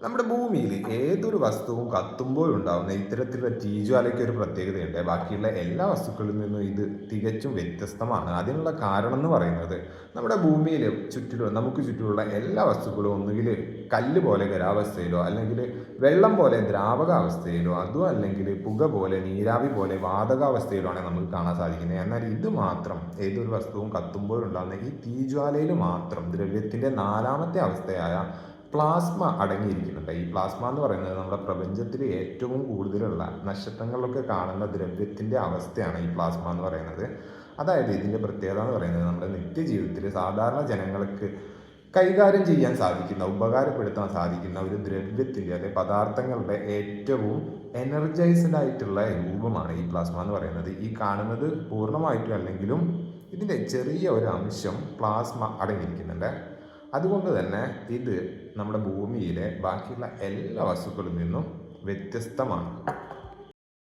നമ്മുടെ ഭൂമിയിൽ ഏതൊരു വസ്തുവും കത്തുമ്പോഴുണ്ടാകുന്ന ഇത്തരത്തിലുള്ള തീജ്വാലയ്ക്ക് ഒരു പ്രത്യേകതയുണ്ട്. ബാക്കിയുള്ള എല്ലാ വസ്തുക്കളിൽ നിന്നും ഇത് തികച്ചും വ്യത്യസ്തമാണ്. അതിനുള്ള കാരണം എന്ന് പറയുന്നത് നമ്മുടെ ഭൂമിയിൽ ചുറ്റിലും നമുക്ക് ചുറ്റുമുള്ള എല്ലാ വസ്തുക്കളും ഒന്നുകിൽ കല്ല് പോലെ ഖരാവസ്ഥയിലോ അല്ലെങ്കിൽ വെള്ളം പോലെ ദ്രാവകാവസ്ഥയിലോ അതും അല്ലെങ്കിൽ പുക പോലെ നീരാവി പോലെ വാതകാവസ്ഥയിലോ ആണ് നമുക്ക് കാണാൻ സാധിക്കുന്നത്. എന്നാൽ ഇത് മാത്രം ഏതൊരു വസ്തുവും കത്തുമ്പോഴുണ്ടാകുന്ന ഈ തീജ്വാലയിൽ മാത്രം ദ്രവ്യത്തിൻ്റെ നാലാമത്തെ അവസ്ഥയായ പ്ലാസ്മ അടങ്ങിയിരിക്കുന്നുണ്ട്. ഈ പ്ലാസ്മ എന്ന് പറയുന്നത് നമ്മുടെ പ്രപഞ്ചത്തിൽ ഏറ്റവും കൂടുതലുള്ള നക്ഷത്രങ്ങളിലൊക്കെ കാണുന്ന ദ്രവ്യത്തിൻ്റെ അവസ്ഥയാണ് ഈ പ്ലാസ്മ എന്ന് പറയുന്നത്. അതായത് ഇതിൻ്റെ പ്രത്യേകത എന്ന് പറയുന്നത് നമ്മുടെ നിത്യജീവിതത്തിൽ സാധാരണ ജനങ്ങൾക്ക് കൈകാര്യം ചെയ്യാൻ സാധിക്കുന്ന, ഉപകാരപ്പെടുത്താൻ സാധിക്കുന്ന ഒരു ദ്രവ്യത്തിൻ്റെ അല്ലെ പദാർത്ഥങ്ങളുടെ ഏറ്റവും എനർജൈസ്ഡ് ആയിട്ടുള്ള രൂപമാണ് ഈ പ്ലാസ്മ എന്ന് പറയുന്നത്. ഈ കാണുന്നത് പൂർണ്ണമായിട്ടും അല്ലെങ്കിലും ഇതിൻ്റെ ചെറിയ ഒരു അംശം പ്ലാസ്മ അടങ്ങിയിരിക്കുന്നുണ്ട്. അതുകൊണ്ട് തന്നെ ഇത് നമ്മുടെ ഭൂമിയിലെ ബാക്കിയുള്ള എല്ലാ വസ്തുക്കളിൽ നിന്നും വ്യത്യസ്തമാണ്.